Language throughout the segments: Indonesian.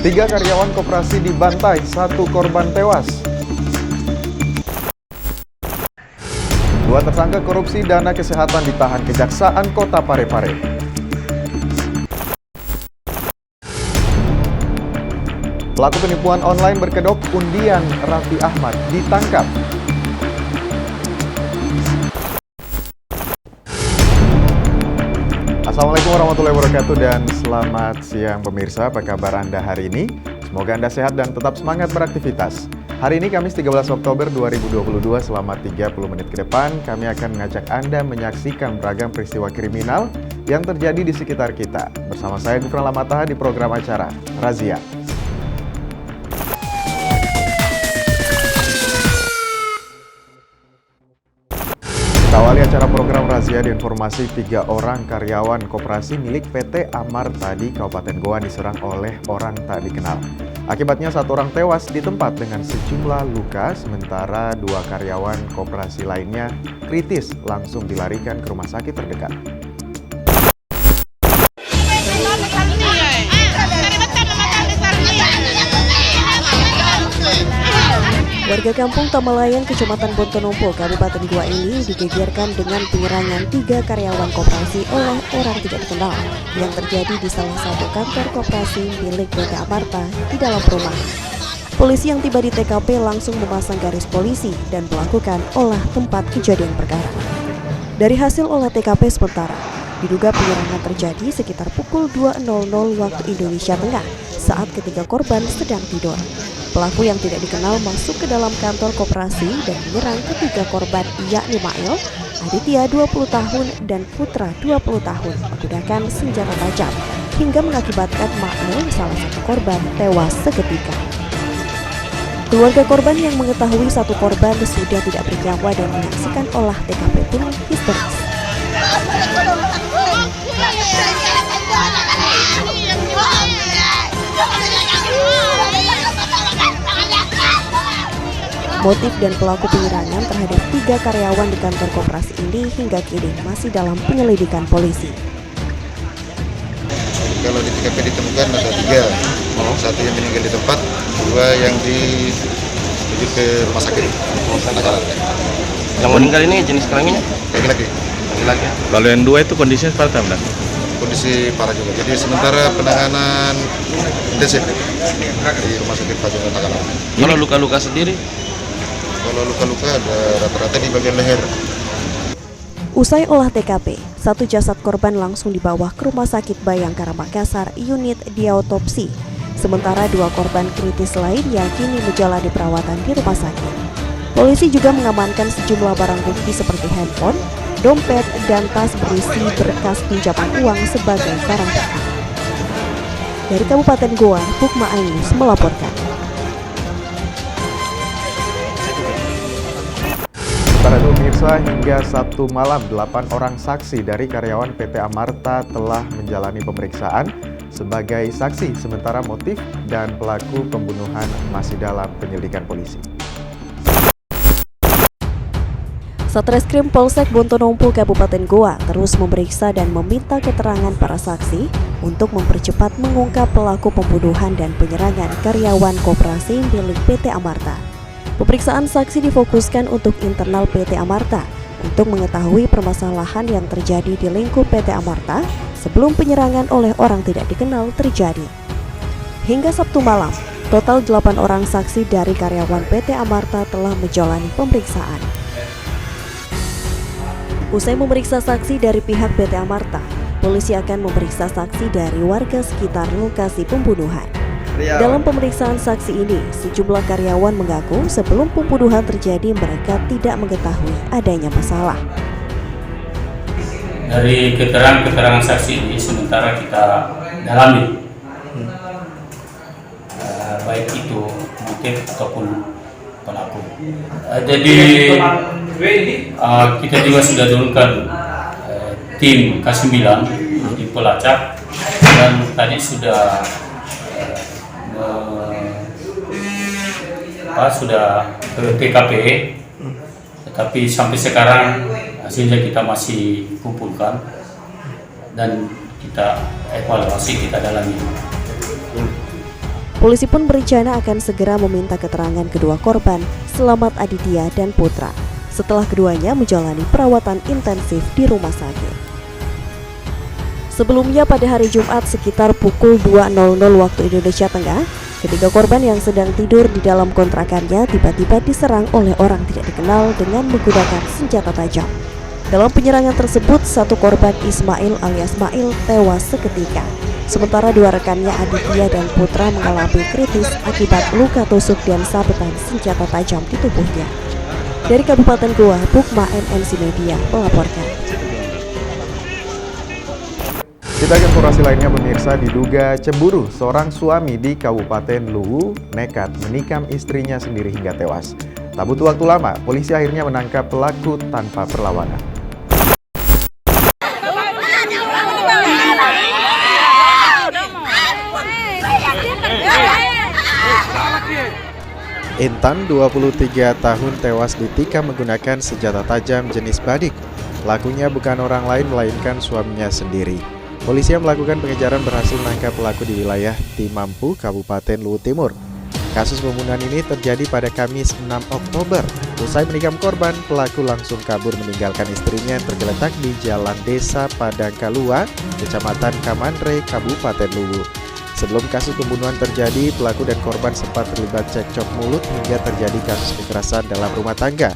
3 karyawan koperasi dibantai, 1 korban tewas. 2 tersangka korupsi dana kesehatan ditahan Kejaksaan Kota Parepare. Pelaku penipuan online berkedok undian Raffi Ahmad ditangkap. Assalamualaikum warahmatullahi wabarakatuh dan selamat siang pemirsa, apa kabar Anda hari ini? Semoga Anda sehat dan tetap semangat beraktivitas. Hari ini Kamis 13 Oktober 2022, selama 30 menit ke depan kami akan mengajak Anda menyaksikan beragam peristiwa kriminal yang terjadi di sekitar kita. Bersama saya Gufran Lamataha di program acara Razia. Kita awali acara program Razia di informasi 3 orang karyawan koperasi milik PT Amarta di Kabupaten Goa diserang oleh orang tak dikenal. Akibatnya 1 orang tewas di tempat dengan sejumlah luka, sementara 2 karyawan koperasi lainnya kritis langsung dilarikan ke rumah sakit terdekat. Warga kampung Tamalayan, Kecamatan Bontonompo, Kabupaten Goa ini digegerkan dengan penyerangan 3 karyawan koperasi oleh orang tidak dikenal yang terjadi di salah satu kantor koperasi milik PT Amarta di dalam rumah. Polisi yang tiba di TKP langsung memasang garis polisi dan melakukan olah tempat kejadian perkara. Dari hasil olah TKP sementara, diduga penyerangan terjadi sekitar pukul 2.00 waktu Indonesia Tengah saat ketiga korban sedang tidur. Pelaku yang tidak dikenal masuk ke dalam kantor koperasi dan menyerang ketiga korban, yakni Mail, Aditya 20 tahun dan Putra 20 tahun menggunakan senjata tajam hingga mengakibatkan Mail, salah satu korban, tewas seketika. Keluarga korban yang mengetahui 1 korban sudah tidak bernyawa dan menyaksikan olah TKP pun histeris. Motif dan pelaku penyerangan terhadap 3 karyawan di kantor koperasi ini hingga kini masih dalam penyelidikan polisi. Kalau di TKP ditemukan ada 3, 1 yang meninggal di tempat, 2 yang dirujuk ke rumah sakit. Yang meninggal ini jenis kelaminnya? Laki-laki. Lalu yang 2 itu kondisinya seperti apa? Kondisi parah juga. Jadi sementara penanganan intensif di rumah sakit Pajongan Takalar. Kalau luka-luka sendiri? Kalau luka-luka ada rata-rata di bagian leher. Usai olah TKP, 1 jasad korban langsung dibawa ke Rumah Sakit Bayangkara Makassar unit diautopsi. Sementara 2 korban kritis lainnya kini menjalani perawatan di rumah sakit. Polisi juga mengamankan sejumlah barang bukti seperti handphone, dompet, dan tas berisi berkas pinjaman uang sebagai barang bukti. Dari Kabupaten Goa, Bukma Ainus melaporkan. Para pemirsa, hingga Sabtu malam 8 orang saksi dari karyawan PT Amarta telah menjalani pemeriksaan sebagai saksi, sementara motif dan pelaku pembunuhan masih dalam penyelidikan polisi. Satreskrim Polsek Bontonompo Kabupaten Goa terus memeriksa dan meminta keterangan para saksi untuk mempercepat mengungkap pelaku pembunuhan dan penyerangan karyawan koperasi milik PT Amarta. Pemeriksaan saksi difokuskan untuk internal PT Amarta untuk mengetahui permasalahan yang terjadi di lingkup PT Amarta sebelum penyerangan oleh orang tidak dikenal terjadi. Hingga Sabtu malam, total 8 orang saksi dari karyawan PT Amarta telah menjalani pemeriksaan. Usai memeriksa saksi dari pihak PT Amarta, polisi akan memeriksa saksi dari warga sekitar lokasi pembunuhan. Dalam pemeriksaan saksi ini, sejumlah karyawan mengaku sebelum pembunuhan terjadi mereka tidak mengetahui adanya masalah. Dari keterangan saksi ini sementara kita dalami, baik itu motif ataupun pelaku. Jadi kita juga sudah turunkan tim K9 di pelacak dan tadi sudah ke TKP, tetapi sampai sekarang hasilnya kita masih kumpulkan dan kita evaluasi, kita dalami. Polisi pun berencana akan segera meminta keterangan kedua korban, Slamet Aditya dan Putra, setelah keduanya menjalani perawatan intensif di rumah sakit. Sebelumnya pada hari Jumat sekitar pukul 2.00 waktu Indonesia Tengah, ketiga korban yang sedang tidur di dalam kontrakannya tiba-tiba diserang oleh orang tidak dikenal dengan menggunakan senjata tajam. Dalam penyerangan tersebut, satu korban Ismail alias Mail tewas seketika. Sementara dua rekannya Aditya dan Putra mengalami kritis akibat luka tusuk dan sabetan senjata tajam di tubuhnya. Dari Kabupaten Goa, Bukma MNC Media melaporkan. Kita ke informasi lainnya pemirsa, diduga cemburu seorang suami di Kabupaten Luwu nekat menikam istrinya sendiri hingga tewas. Tak butuh waktu lama, polisi akhirnya menangkap pelaku tanpa perlawanan. Intan, 23 tahun, tewas ditikam menggunakan senjata tajam jenis badik. Pelakunya bukan orang lain melainkan suaminya sendiri. Polisi yang melakukan pengejaran berhasil menangkap pelaku di wilayah Timampu, Kabupaten Luwu Timur. Kasus pembunuhan ini terjadi pada Kamis 6 Oktober. Usai menikam korban, pelaku langsung kabur meninggalkan istrinya yang tergeletak di Jalan Desa Padangkalua, Kecamatan Kamandre, Kabupaten Luwu. Sebelum kasus pembunuhan terjadi, pelaku dan korban sempat terlibat cekcok mulut hingga terjadi kasus kekerasan dalam rumah tangga.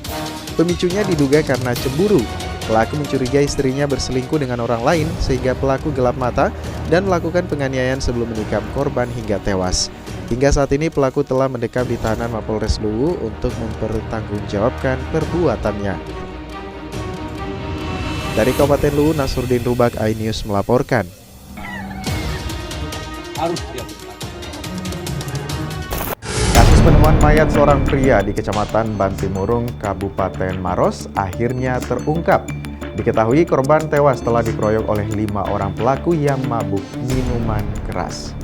Pemicunya diduga karena cemburu. Pelaku mencurigai istrinya berselingkuh dengan orang lain sehingga pelaku gelap mata dan melakukan penganiayaan sebelum menikam korban hingga tewas. Hingga saat ini pelaku telah mendekam di tahanan Mapolres Luwu untuk mempertanggungjawabkan perbuatannya. Dari Kabupaten Luwu, Nasruddin Rubak, iNews melaporkan. Kasus penemuan mayat seorang pria di Kecamatan Bantimurung, Kabupaten Maros akhirnya terungkap. Diketahui korban tewas setelah dikeroyok oleh 5 orang pelaku yang mabuk minuman keras.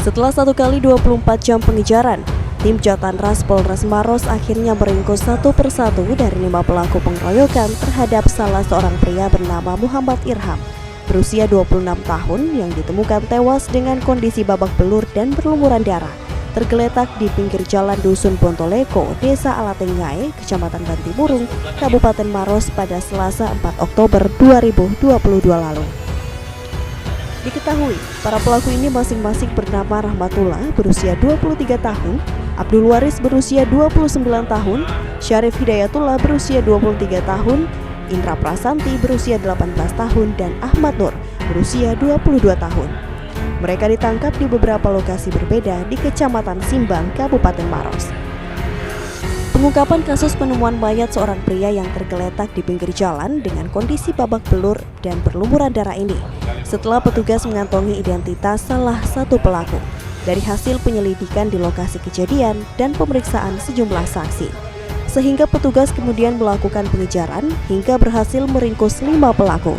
Setelah 1 kali 24 jam pengejaran, tim Jatanras Polres Maros akhirnya meringkus satu persatu dari 5 pelaku pengeroyokan terhadap salah seorang pria bernama Muhammad Irham, berusia 26 tahun yang ditemukan tewas dengan kondisi babak belur dan berlumuran darah, tergeletak di pinggir jalan Dusun Bontoleko, Desa Alatengai, Kecamatan Bantimurung, Kabupaten Maros pada Selasa 4 Oktober 2022 lalu. Diketahui, para pelaku ini masing-masing bernama Rahmatullah berusia 23 tahun, Abdul Waris berusia 29 tahun, Syarif Hidayatullah berusia 23 tahun, Indra Prasanti berusia 18 tahun, dan Ahmad Nur berusia 22 tahun. Mereka ditangkap di beberapa lokasi berbeda di Kecamatan Simbang, Kabupaten Maros. Pengungkapan kasus penemuan mayat seorang pria yang tergeletak di pinggir jalan dengan kondisi babak belur dan berlumuran darah ini setelah petugas mengantongi identitas salah satu pelaku dari hasil penyelidikan di lokasi kejadian dan pemeriksaan sejumlah saksi, sehingga petugas kemudian melakukan pengejaran hingga berhasil meringkus 5 pelaku.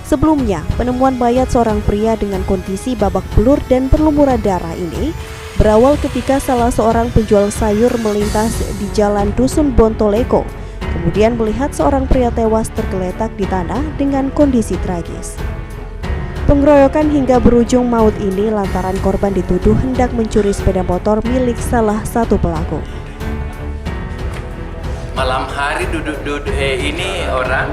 Sebelumnya, penemuan mayat seorang pria dengan kondisi babak belur dan berlumuran darah ini berawal ketika salah seorang penjual sayur melintas di jalan Dusun Bontoleko, kemudian melihat seorang pria tewas tergeletak di tanah dengan kondisi tragis. Pengeroyokan hingga berujung maut ini lantaran korban dituduh hendak mencuri sepeda motor milik salah satu pelaku. Malam hari duduk ini orang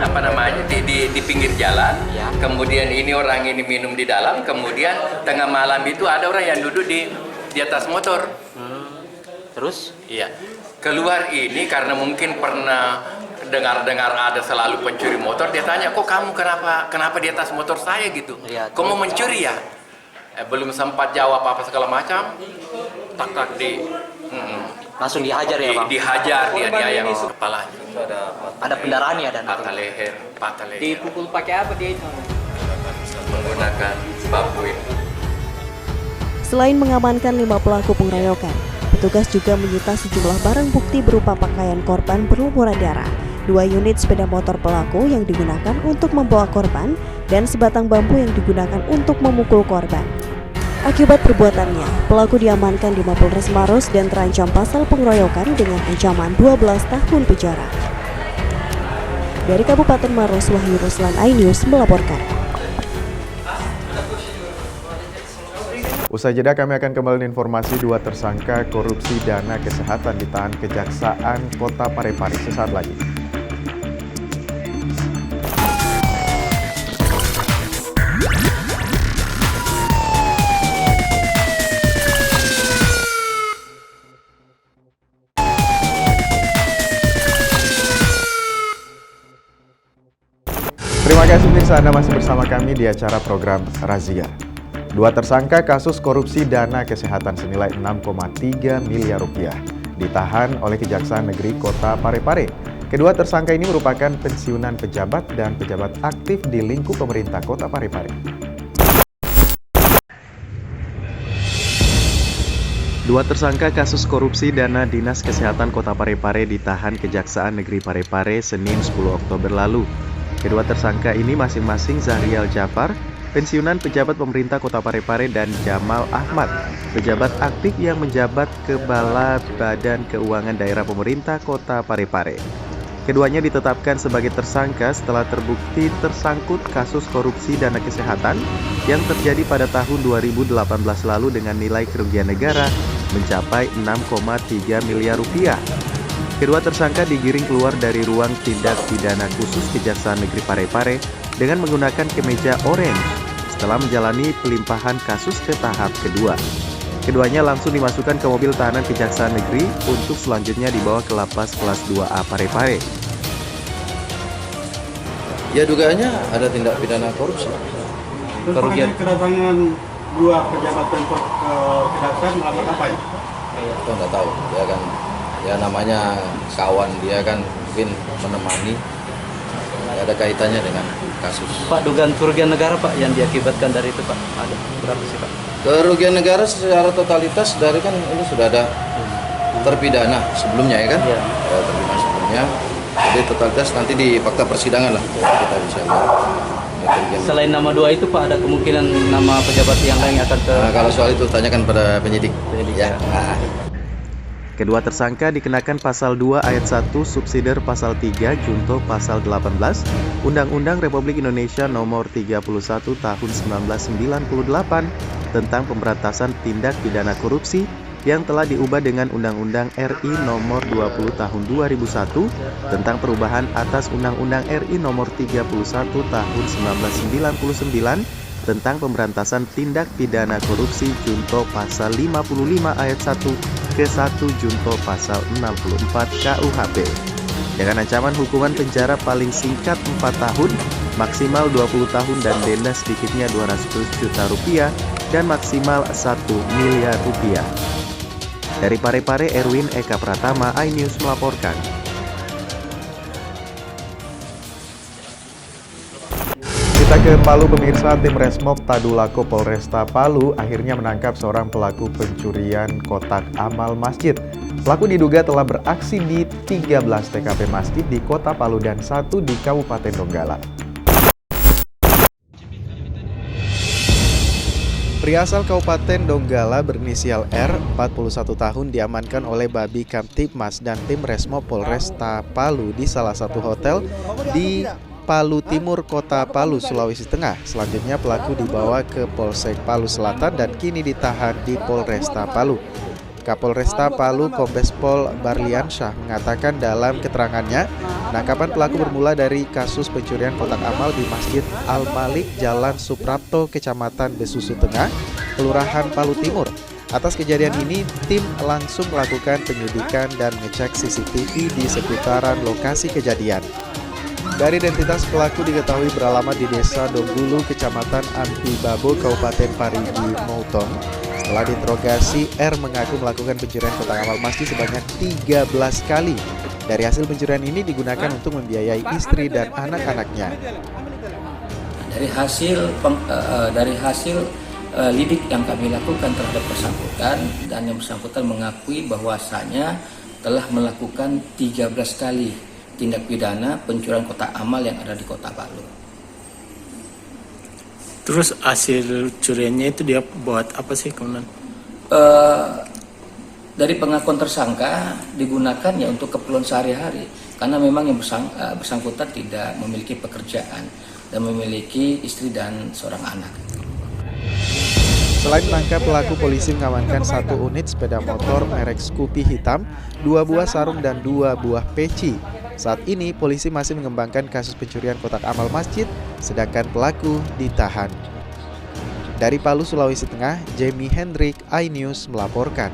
di pinggir jalan, ya. Kemudian ini orang ini minum di dalam, kemudian tengah malam itu ada orang yang duduk di atas motor. Terus? Iya. Keluar ini karena mungkin pernah dengar ada selalu pencuri motor, dia tanya, kok kamu kenapa di atas motor saya gitu? Ya, kok mau mencuri ya? Belum sempat jawab apa segala macam, tak di langsung dihajar ya Bang? Dihajar dia yang kepalanya. Ada pendarahannya dan patah leher. Dipukul pakai apa dia itu? Menggunakan bambu ini. Selain mengamankan 5 pelaku pengeroyokan, petugas juga menyita sejumlah barang bukti berupa pakaian korban berlumuran darah, 2 unit sepeda motor pelaku yang digunakan untuk membawa korban, dan sebatang bambu yang digunakan untuk memukul korban. Akibat perbuatannya, pelaku diamankan di Mapolres Maros dan terancam pasal pengeroyokan dengan ancaman 12 tahun penjara. Dari Kabupaten Maros, Wahyu Ruslan, iNews melaporkan. Usai jeda kami akan kembali informasi 2 tersangka korupsi dana kesehatan ditahan Kejaksaan Kota Parepare sesaat lagi. Terima kasih pemirsa, Anda masih bersama kami di acara program Razia. 2 tersangka kasus korupsi dana kesehatan senilai 6,3 miliar rupiah ditahan oleh Kejaksaan Negeri Kota Parepare. Kedua tersangka ini merupakan pensiunan pejabat dan pejabat aktif di lingkup pemerintah Kota Parepare. 2 tersangka kasus korupsi dana Dinas Kesehatan Kota Parepare ditahan Kejaksaan Negeri Parepare Senin 10 Oktober lalu. Kedua tersangka ini masing-masing Zahrial Jafar, pensiunan pejabat pemerintah Kota Parepare, dan Jamal Ahmad, pejabat aktif yang menjabat Kepala Badan Keuangan Daerah Pemerintah Kota Parepare. Keduanya ditetapkan sebagai tersangka setelah terbukti tersangkut kasus korupsi dana kesehatan yang terjadi pada tahun 2018 lalu dengan nilai kerugian negara mencapai 6,3 miliar rupiah. Kedua tersangka digiring keluar dari ruang tindak pidana khusus Kejaksaan Negeri Parepare dengan menggunakan kemeja orange setelah menjalani pelimpahan kasus ke tahap kedua. Keduanya langsung dimasukkan ke mobil tahanan Kejaksaan Negeri untuk selanjutnya dibawa ke lapas kelas 2A Parepare. Ya dugaannya ada tindak pidana korupsi. Kerugian kedatangan 2 pejabat Pemkot ke Kejaksaan melakukan apa ya? Kita nggak tahu, ya kan. Ya namanya kawan dia kan mungkin menemani. Ada kaitannya dengan kasus. Pak, dugaan kerugian negara Pak yang diakibatkan dari itu Pak, ada berapa sih Pak? Kerugian negara secara totalitas dari kan ini sudah ada terpidana sebelumnya ya kan? Iya. Terpidana sebelumnya. Jadi totalitas nanti di fakta persidangan lah kita bisa lihat. Selain nama 2 itu Pak, ada kemungkinan nama pejabat yang lain akan ke... Nah, kalau soal itu tanyakan pada penyidik. Ya. Nah. Kedua tersangka dikenakan pasal 2 ayat 1 subsidiar pasal 3 junto pasal 18 Undang-Undang Republik Indonesia nomor 31 tahun 1998 tentang pemberantasan tindak pidana korupsi yang telah diubah dengan Undang-Undang RI nomor 20 tahun 2001 tentang perubahan atas Undang-Undang RI nomor 31 tahun 1999 tentang pemberantasan tindak pidana korupsi junto pasal 55 ayat 1 ke 1 junto pasal 64 KUHP dengan ancaman hukuman penjara paling singkat 4 tahun, maksimal 20 tahun dan denda sedikitnya 200 juta rupiah dan maksimal 1 miliar rupiah. Dari Parepare, Erwin Eka Pratama, iNews melaporkan. Kita ke Palu pemirsa, tim Resmob Tadulako Polresta Palu akhirnya menangkap seorang pelaku pencurian kotak amal masjid. Pelaku diduga telah beraksi di 13 TKP masjid di Kota Palu dan 1 di Kabupaten Donggala. Pria asal Kabupaten Donggala berinisial R, 41 tahun diamankan oleh Babi Kamtibmas dan tim Resmob Polresta Palu di salah satu hotel di Palu Timur, Kota Palu, Sulawesi Tengah. Selanjutnya pelaku dibawa ke Polsek Palu Selatan dan kini ditahan di Polresta Palu. Kapolresta Palu Kombes Pol Barliansyah mengatakan dalam keterangannya, penangkapan pelaku bermula dari kasus pencurian kotak amal di Masjid Al-Malik, Jalan Suprapto, Kecamatan Besusu Tengah, Kelurahan Palu Timur. Atas kejadian ini, tim langsung melakukan penyidikan dan mengecek CCTV di seputaran lokasi kejadian. Dari identitas pelaku diketahui beralamat di Desa Donggulu, Kecamatan Antibabo, Kabupaten Parigi Motong. Setelah diinterogasi, R mengaku melakukan pencurian kotak amal masjid sebanyak 13 kali. Dari hasil pencurian ini digunakan untuk membiayai istri dan anak-anaknya. Dari hasil lidik yang kami lakukan terhadap bersangkutan, dan yang bersangkutan mengakui bahwasanya telah melakukan 13 kali tindak pidana pencurian kotak amal yang ada di Kota Palu. Terus hasil curiannya itu dia buat apa sih, Komandan? Dari pengakuan tersangka digunakan ya untuk keperluan sehari-hari, karena memang yang bersangkutan tidak memiliki pekerjaan dan memiliki istri dan seorang anak. Selain menangkap pelaku, polisi mengamankan 1 unit sepeda motor merek Scoopy hitam, 2 buah sarung dan 2 buah peci. Saat ini polisi masih mengembangkan kasus pencurian kotak amal masjid, sedangkan pelaku ditahan. Dari Palu, Sulawesi Tengah, Jamie Hendrik, iNews melaporkan.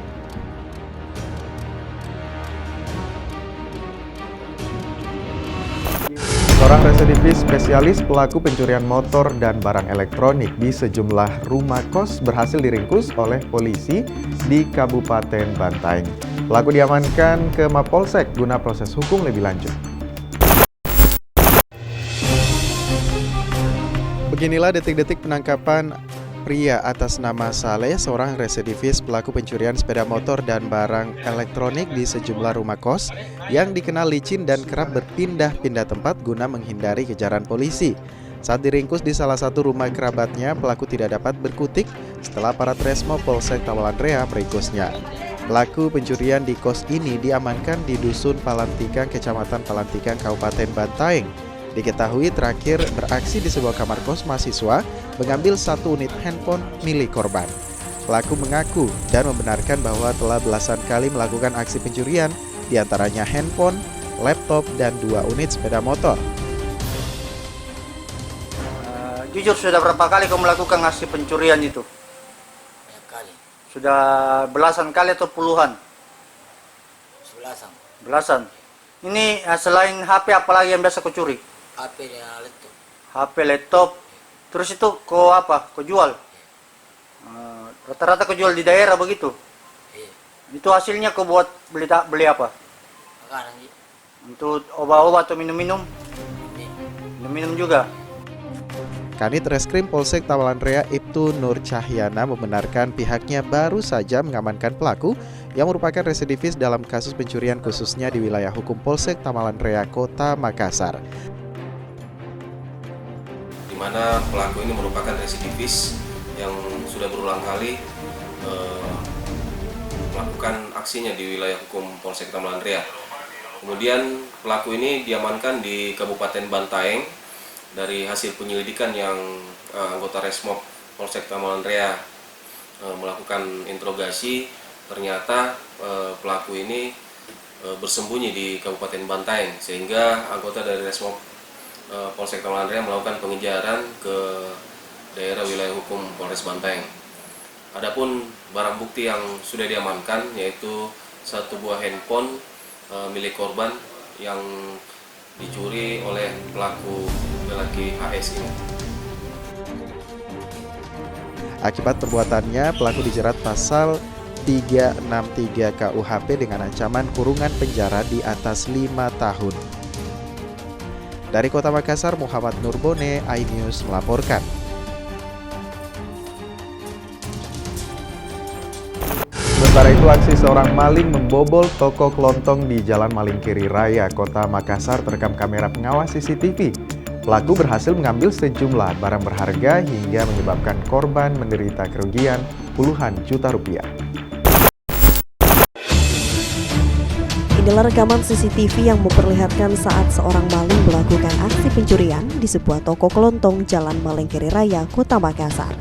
Seorang residivis spesialis pelaku pencurian motor dan barang elektronik di sejumlah rumah kos berhasil diringkus oleh polisi di Kabupaten Bantaeng. Pelaku diamankan ke Mapolsek guna proses hukum lebih lanjut. Beginilah detik-detik penangkapan pria atas nama Saleh, seorang residivis pelaku pencurian sepeda motor dan barang elektronik di sejumlah rumah kos yang dikenal licin dan kerap berpindah-pindah tempat guna menghindari kejaran polisi. Saat diringkus di salah satu rumah kerabatnya, pelaku tidak dapat berkutik setelah aparat Resmo Polsek Tawalan Rea meringkusnya. Pelaku pencurian di kos ini diamankan di Dusun Palantikang, Kecamatan Palantikang, Kabupaten Bantaeng. Diketahui terakhir beraksi di sebuah kamar kos mahasiswa mengambil 1 unit handphone milik korban. Pelaku mengaku dan membenarkan bahwa telah belasan kali melakukan aksi pencurian, diantaranya handphone, laptop, dan 2 unit sepeda motor. Jujur, sudah berapa kali kau melakukan aksi pencurian itu? Banyak kali. Sudah belasan kali atau puluhan? Belasan. Belasan. Ini selain HP, apalagi yang biasa kau curi? HP dan laptop. HP, laptop. Terus itu kau apa? Kau jual? Rata-rata kau jual di daerah begitu? Iya. Itu hasilnya kau buat beli apa? Makanan sih. Untuk obat-obat atau minum-minum? Ini. Minum-minum juga? Kanit Reskrim Polsek Tawalan Rea Ibtu Nur Cahyana membenarkan pihaknya baru saja mengamankan pelaku yang merupakan residivis dalam kasus pencurian khususnya di wilayah hukum Polsek Tawalan Rea, Kota Makassar. Di mana pelaku ini merupakan residivis yang sudah berulang kali melakukan aksinya di wilayah hukum Polsek Tawalan Rea. Kemudian pelaku ini diamankan di Kabupaten Bantaeng. Dari hasil penyelidikan yang anggota Resmob Polsek Tawalan Rea melakukan interogasi, ternyata pelaku ini bersembunyi di Kabupaten Bantaeng, sehingga anggota dari Resmob Polsek Tawalan Rea melakukan pengejaran ke daerah wilayah hukum Polres Bantaeng. Adapun barang bukti yang sudah diamankan yaitu 1 buah handphone milik korban yang dicuri oleh pelaku lelaki HS ini. Akibat perbuatannya, pelaku dijerat pasal 363 KUHP dengan ancaman kurungan penjara di atas 5 tahun. Dari Kota Makassar, Muhammad Nurbone, iNews melaporkan. Sementara itu, aksi seorang maling membobol toko kelontong di Jalan Malingkiri Raya, Kota Makassar terekam kamera pengawas CCTV. Pelaku berhasil mengambil sejumlah barang berharga hingga menyebabkan korban menderita kerugian puluhan juta rupiah. Inilah rekaman CCTV yang memperlihatkan saat seorang maling melakukan aksi pencurian di sebuah toko kelontong Jalan Malingkiri Raya, Kota Makassar.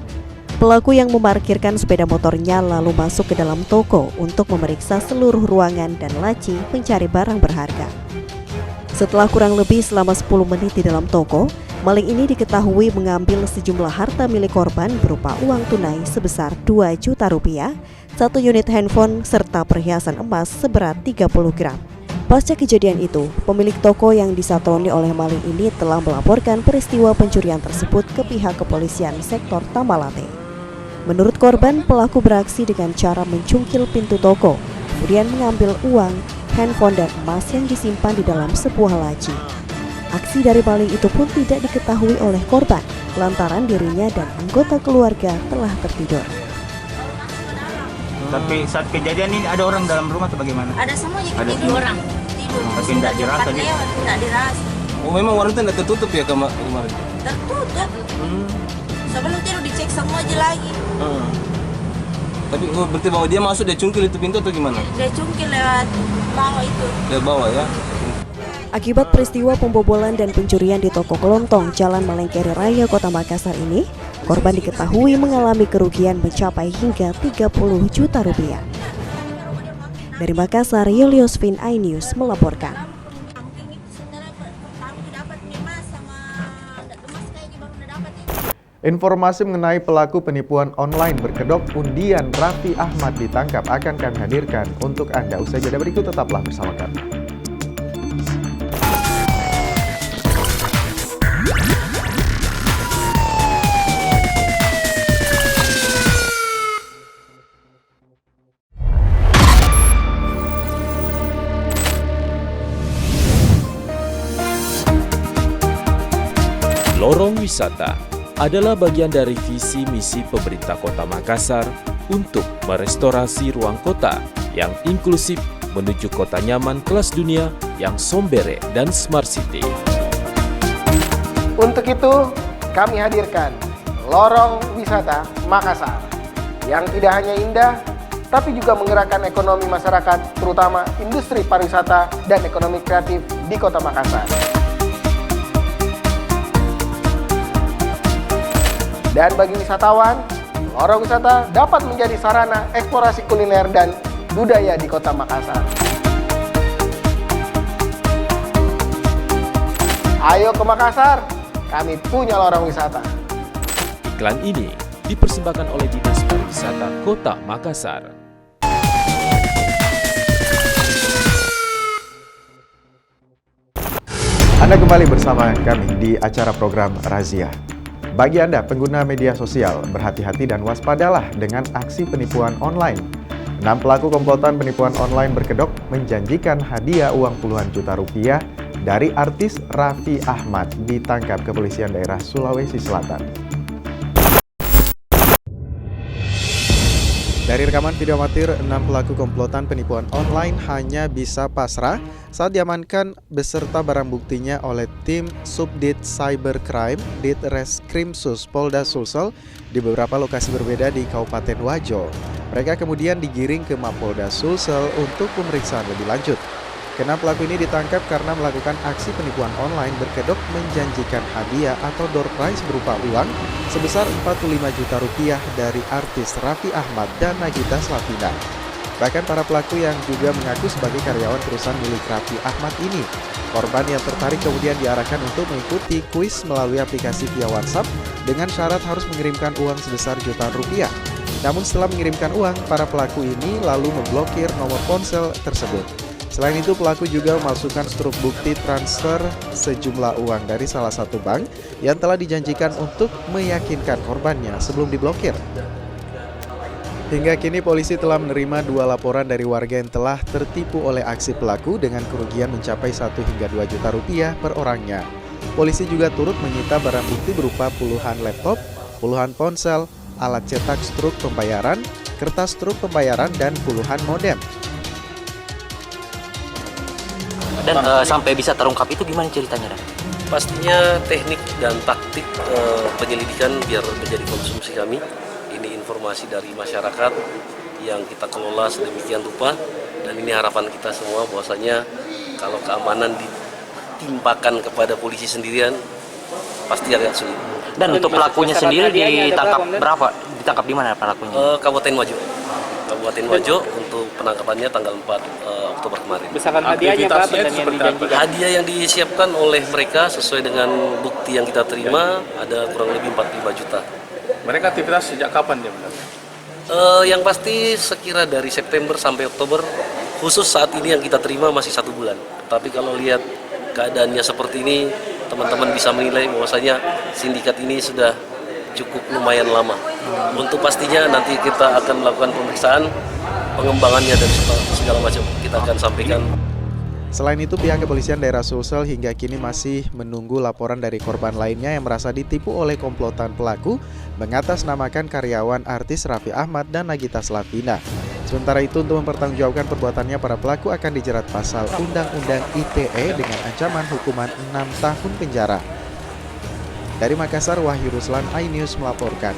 Pelaku yang memarkirkan sepeda motornya lalu masuk ke dalam toko untuk memeriksa seluruh ruangan dan laci mencari barang berharga. Setelah kurang lebih selama 10 menit di dalam toko, maling ini diketahui mengambil sejumlah harta milik korban berupa uang tunai sebesar 2 juta rupiah, 1 unit handphone, serta perhiasan emas seberat 30 gram. Pasca kejadian itu, pemilik toko yang disatroni oleh maling ini telah melaporkan peristiwa pencurian tersebut ke pihak kepolisian sektor Tamalate. Menurut korban, pelaku beraksi dengan cara mencungkil pintu toko, kemudian mengambil uang, handphone, dan emas yang disimpan di dalam sebuah laci. Aksi dari maling itu pun tidak diketahui oleh korban, lantaran dirinya dan anggota keluarga telah tertidur. Tapi saat kejadian ini ada orang dalam rumah atau bagaimana? Ada semua jadi tidur orang. Tidur. Tapi tidak dirasa dia? Tidak dirasa. Oh, memang warung itu tidak tertutup ya kemarin? Tertutup. Sebelum tidur dicek semua aja lagi. Tapi berarti bahwa dia masuk, dia cungkil itu pintu atau gimana? Dia cungkil lewat bawah itu. Lewat bawah ya. Akibat peristiwa pembobolan dan pencurian di toko kelontong Jalan Malengkeri Raya, Kota Makassar ini, korban diketahui mengalami kerugian mencapai hingga 30 juta rupiah. Dari Makassar, Julius Vin iNews melaporkan. Informasi mengenai pelaku penipuan online berkedok undian Raffi Ahmad ditangkap akan kami hadirkan untuk Anda. Usai jeda berikut, tetaplah bersama kami. Lorong wisata adalah bagian dari visi misi pemerintah Kota Makassar untuk merestorasi ruang kota yang inklusif menuju kota nyaman kelas dunia yang sombere dan smart city. Untuk itu, kami hadirkan Lorong Wisata Makassar yang tidak hanya indah, tapi juga menggerakkan ekonomi masyarakat, terutama industri pariwisata dan ekonomi kreatif di Kota Makassar. Dan bagi wisatawan, lorong wisata dapat menjadi sarana eksplorasi kuliner dan budaya di Kota Makassar. Ayo ke Makassar, kami punya lorong wisata. Iklan ini dipersembahkan oleh Dinas Pariwisata Kota Makassar. Anda kembali bersama kami di acara program Razia. Bagi Anda pengguna media sosial, berhati-hati dan waspadalah dengan aksi penipuan online. 6 pelaku komplotan penipuan online berkedok menjanjikan hadiah uang puluhan juta rupiah dari artis Raffi Ahmad ditangkap kepolisian daerah Sulawesi Selatan. Dari rekaman video amatir, 6 pelaku komplotan penipuan online hanya bisa pasrah saat diamankan beserta barang buktinya oleh tim Subdit Cybercrime Ditreskrimsus Polda Sulsel di beberapa lokasi berbeda di Kabupaten Wajo. Mereka kemudian digiring ke Mapolda Sulsel untuk pemeriksaan lebih lanjut. Keenam pelaku ini ditangkap karena melakukan aksi penipuan online berkedok menjanjikan hadiah atau door prize berupa uang sebesar 45 juta rupiah dari artis Raffi Ahmad dan Nagita Slavina. Bahkan para pelaku yang juga mengaku sebagai karyawan perusahaan milik Raffi Ahmad ini. Korban yang tertarik kemudian diarahkan untuk mengikuti kuis melalui aplikasi via WhatsApp dengan syarat harus mengirimkan uang sebesar jutaan rupiah. Namun setelah mengirimkan uang, para pelaku ini lalu memblokir nomor ponsel tersebut. Selain itu, pelaku juga memasukkan struk bukti transfer sejumlah uang dari salah satu bank yang telah dijanjikan untuk meyakinkan korbannya sebelum diblokir. Hingga kini polisi telah menerima 2 laporan dari warga yang telah tertipu oleh aksi pelaku dengan kerugian mencapai 1 hingga 2 juta rupiah per orangnya. Polisi juga turut menyita barang bukti berupa puluhan laptop, puluhan ponsel, alat cetak struk pembayaran, kertas struk pembayaran, dan puluhan modem. Dan sampai bisa terungkap itu gimana ceritanya, Dan? Pastinya teknik dan taktik penyelidikan biar menjadi konsumsi kami. Ini informasi dari masyarakat yang kita kelola sedemikian rupa, dan ini harapan kita semua bahwasanya kalau keamanan ditimpakan kepada polisi sendirian pasti agak sulit. Dan untuk pelakunya sendiri ditangkap berapa? Ditangkap di mana pelakunya? Kabupaten Wajo untuk penangkapannya tanggal 4 Oktober kemarin. Besaran hadiahnya berapa dan yang dijanjikan? Hadiah yang disiapkan oleh mereka sesuai dengan bukti yang kita terima ada kurang lebih 45 juta. Mereka aktivitas sejak kapan dia benar? Yang pasti sekira dari September sampai Oktober, khusus saat ini yang kita terima masih 1 bulan. Tapi kalau lihat keadaannya seperti ini, teman-teman bisa menilai bahwasanya sindikat ini sudah cukup lumayan lama. Untuk pastinya nanti kita akan melakukan pemeriksaan, pengembangannya dan segala macam kita akan sampaikan. Selain itu, pihak kepolisian daerah Sulsel hingga kini masih menunggu laporan dari korban lainnya yang merasa ditipu oleh komplotan pelaku mengatasnamakan karyawan artis Raffi Ahmad dan Nagita Slavina. Sementara itu, untuk mempertanggungjawabkan perbuatannya, para pelaku akan dijerat pasal Undang-Undang ITE dengan ancaman hukuman 6 tahun penjara. Dari Makassar, Wahyu Ruslan, iNews melaporkan.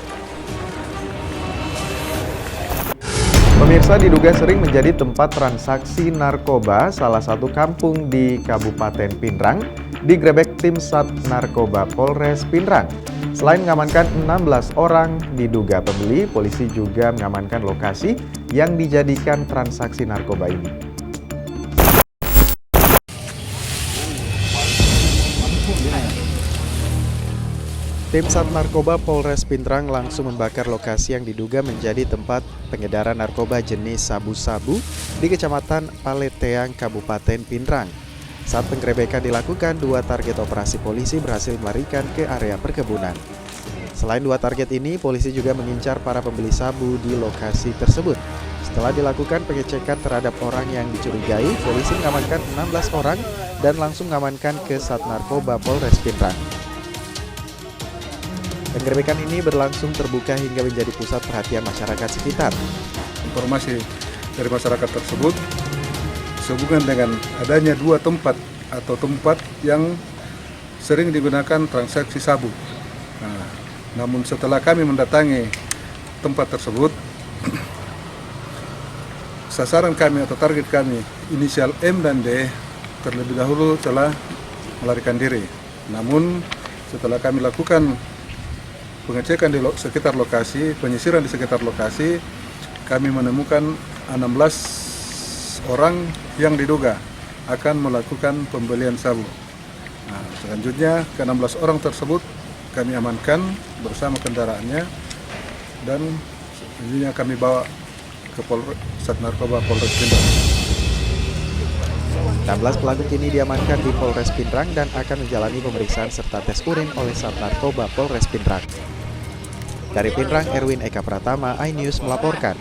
Pemirsa, diduga sering menjadi tempat transaksi narkoba salah satu kampung di Kabupaten Pinrang digrebek tim Sat Narkoba Polres Pinrang. Selain mengamankan 16 orang diduga pembeli, polisi juga mengamankan lokasi yang dijadikan transaksi narkoba ini. Tim Sat Narkoba Polres Pinrang langsung membakar lokasi yang diduga menjadi tempat pengedaran narkoba jenis sabu-sabu di Kecamatan Paleteang, Kabupaten Pinrang. Saat penggerebekan dilakukan, 2 target operasi polisi berhasil melarikan ke area perkebunan. Selain 2 target ini, polisi juga mengincar para pembeli sabu di lokasi tersebut. Setelah dilakukan pengecekan terhadap orang yang dicurigai, polisi mengamankan 16 orang dan langsung mengamankan ke Sat Narkoba Polres Pinrang. Penggerebekan ini berlangsung terbuka hingga menjadi pusat perhatian masyarakat sekitar. Informasi dari masyarakat tersebut sehubungan dengan adanya 2 tempat atau tempat yang sering digunakan transaksi sabu. Namun setelah kami mendatangi tempat tersebut, sasaran kami atau target kami, inisial M dan D, terlebih dahulu telah melarikan diri. Namun setelah kami lakukan pengecekan di sekitar lokasi, penyisiran di sekitar lokasi, kami menemukan 16 orang yang diduga akan melakukan pembelian sabu. Selanjutnya, ke-16 orang tersebut kami amankan bersama kendaraannya dan selanjutnya kami bawa ke Sat Narkoba Polres Pinrang. 16 pelaku kini diamankan di Polres Pinrang dan akan menjalani pemeriksaan serta tes urin oleh Sat Narkoba Polres Pinrang. Dari Pinrang, Erwin Eka Pratama, iNews melaporkan.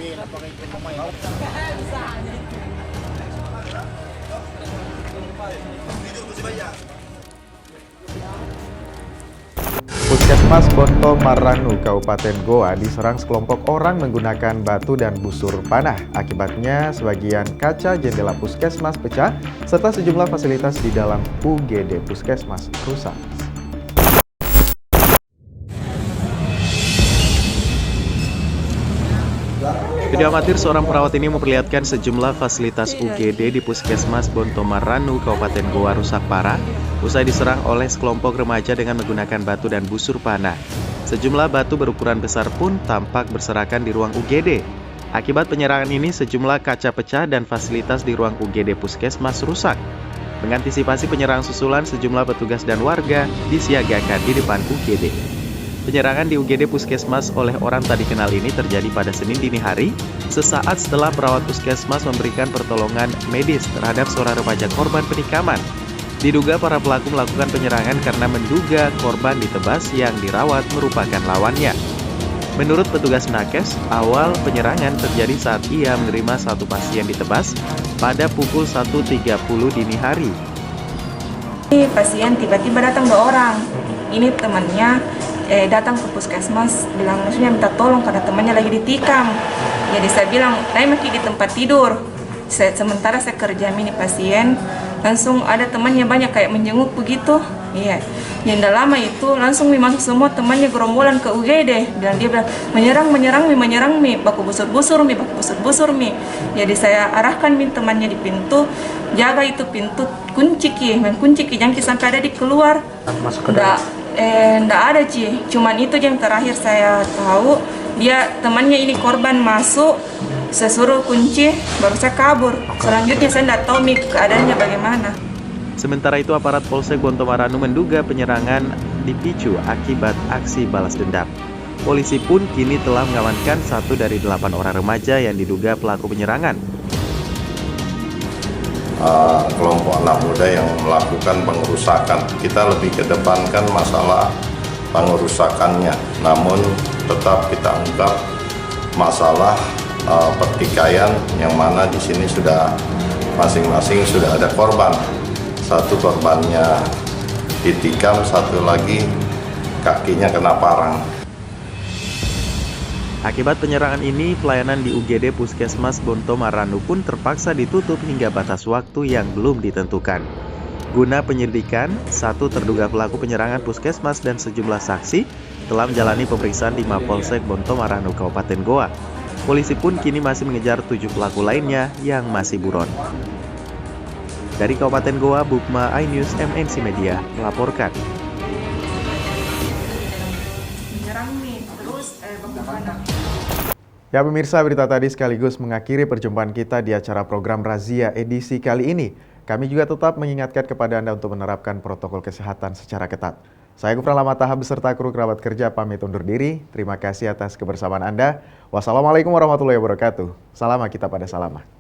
Puskesmas Bonto Maranu, Kabupaten Goa diserang sekelompok orang menggunakan batu dan busur panah. Akibatnya sebagian kaca jendela puskesmas pecah serta sejumlah fasilitas di dalam UGD puskesmas rusak. Video amatir seorang perawat ini memperlihatkan sejumlah fasilitas UGD di Puskesmas Bonto Maranu, Kabupaten Goa rusak parah usai diserang oleh sekelompok remaja dengan menggunakan batu dan busur panah. Sejumlah batu berukuran besar pun tampak berserakan di ruang UGD. Akibat penyerangan ini, sejumlah kaca pecah dan fasilitas di ruang UGD Puskesmas rusak. Mengantisipasi penyerangan susulan, sejumlah petugas dan warga disiagakan di depan UGD. Penyerangan di UGD Puskesmas oleh orang tak dikenal ini terjadi pada Senin dini hari, sesaat setelah perawat Puskesmas memberikan pertolongan medis terhadap seorang remaja korban penikaman. Diduga para pelaku melakukan penyerangan karena menduga korban ditebas yang dirawat merupakan lawannya. Menurut petugas nakes, awal penyerangan terjadi saat ia menerima satu pasien ditebas pada pukul 1.30 dini hari. Pasien tiba-tiba datang 2 orang. Ini temannya datang ke puskesmas, bilang maksudnya minta tolong karena temannya lagi ditikam. Jadi saya bilang, naik di tempat tidur. Sementara saya kerja mini pasien, langsung ada temannya banyak kayak menjenguk begitu. Iya. Yang udah lama itu langsung masuk semua temannya gerombolan ke UGD. Dia bilang menyerang mi, baku busur-busur mi. Jadi saya arahkan temannya di pintu, jaga itu pintu, kunci jangan sampai ada di keluar. Nggak ada cuman itu yang terakhir saya tahu, dia temannya ini korban masuk, saya suruh kunci, baru saya kabur. Selanjutnya saya nggak tahu keadaannya bagaimana. Sementara itu, aparat Polsek Bonto Maranu menduga penyerangan dipicu akibat aksi balas dendam. Polisi pun kini telah mengamankan 1 dari 8 orang remaja yang diduga pelaku penyerangan. Kelompok anak muda yang melakukan pengerusakan. Kita lebih kedepankan masalah pengerusakannya, namun tetap kita ungkap masalah pertikaian yang mana di sini sudah masing-masing sudah ada korban. Satu korbannya ditikam, satu lagi kakinya kena parang. Akibat penyerangan ini, pelayanan di UGD Puskesmas Bonto Maranu pun terpaksa ditutup hingga batas waktu yang belum ditentukan. Guna penyelidikan, 1 terduga pelaku penyerangan puskesmas dan sejumlah saksi telah menjalani pemeriksaan di Mapolsek Bonto Maranu, Kabupaten Goa. Polisi pun kini masih mengejar 7 pelaku lainnya yang masih buron. Dari Kabupaten Goa, Bukma iNews MNC Media melaporkan. Ya pemirsa, berita tadi sekaligus mengakhiri perjumpaan kita di acara program Razia edisi kali ini. Kami juga tetap mengingatkan kepada Anda untuk menerapkan protokol kesehatan secara ketat. Saya Gufran Lamataha beserta kru kerabat kerja pamit undur diri. Terima kasih atas kebersamaan Anda. Wassalamualaikum warahmatullahi wabarakatuh. Salam kita pada salama.